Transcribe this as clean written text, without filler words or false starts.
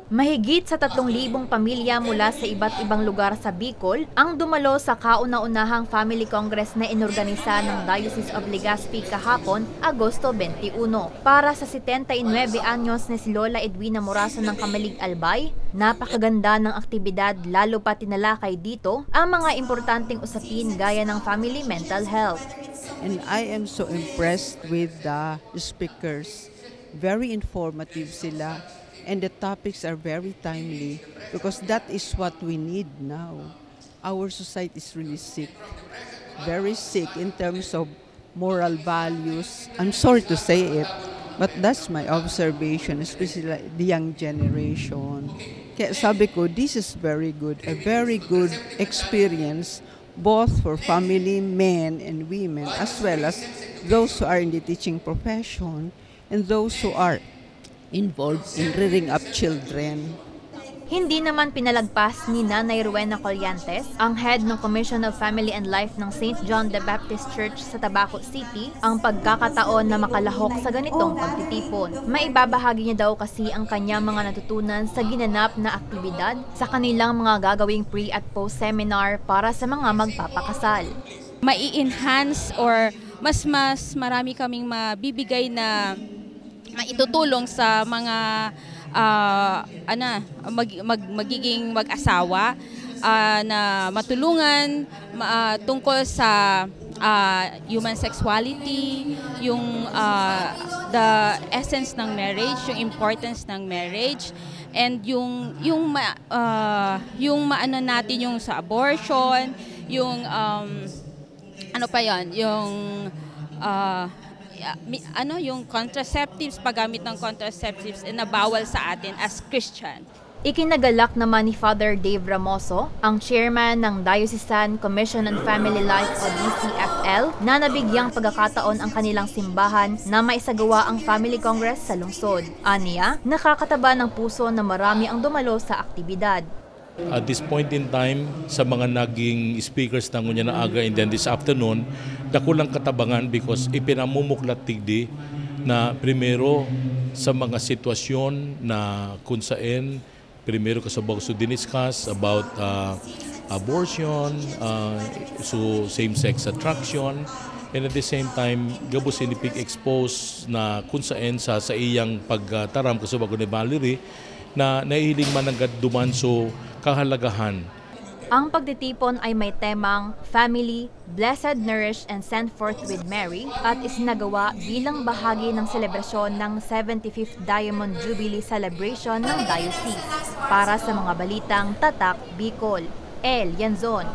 Mahigit sa 3,000 pamilya mula sa iba't ibang lugar sa Bicol ang dumalo sa kauna-unahang Family Congress na inorganisa ng Diocese of Legazpi kahapon, Agosto 21. Para sa 79 anyos na si Lola Edwina Morazo ng Kamalig Albay, napakaganda ng aktibidad lalo pa tinalakay dito ang mga importanteng usapin gaya ng family mental health. And I am so impressed with the speakers. Very informative sila. And the topics are very timely because that is what we need now. Our society is really sick, very sick in terms of moral values. I'm sorry to say it, but that's my observation, especially the young generation. Kaya sabi ko, this is very good, a very good experience both for family, men and women, as well as those who are in the teaching profession and those who are involved in rearing up children. Hindi naman pinalagpas ni Nanay Rowena Colliantes, ang head ng Commission of Family and Life ng St. John the Baptist Church sa Tabaco City, ang pagkakataon na makalahok sa ganitong pagtitipon. Maibabahagi niya daw kasi ang kanyang mga natutunan sa ginanap na aktibidad sa kanilang mga gagawing pre- at post-seminar para sa mga magpapakasal. Mai-enhance or mas marami kaming mabibigay na maitutulong sa mga magiging mag-asawa na matulungan tungkol sa human sexuality, yung the essence ng marriage, yung importance ng marriage, and yung maano natin yung sa abortion, yung yung contraceptives, paggamit ng contraceptives na bawal sa atin as Christian. Ikinagalak naman ni Father Dave Ramoso, ang chairman ng Diocesan Commission on Family Life o DCFL, na nabigyang pagkakataon ang kanilang simbahan na maisagawa ang Family Congress sa lungsod. Aniya, nakakataba ng puso na marami ang dumalo sa aktibidad. At this point in time, sa mga naging speakers ng Unya na Aga and then this afternoon, dakulang katabangan because ipinamumuklat tigdi na primero sa mga sitwasyon na kung saan primero kasabag so diniscuss about abortion, so same-sex attraction, and at the same time, gabos inipig expose na kung saan sa iyang pagtaram kasabag ni Valerie na naihiling managad duman so kahalagahan. Ang pagtitipon ay may temang Family, Blessed, Nourished, and Sent Forth with Mary at isinagawa bilang bahagi ng selebrasyon ng 75th Diamond Jubilee Celebration ng Diocese. Para sa mga balitang Tatak Bicol, El Yanzon.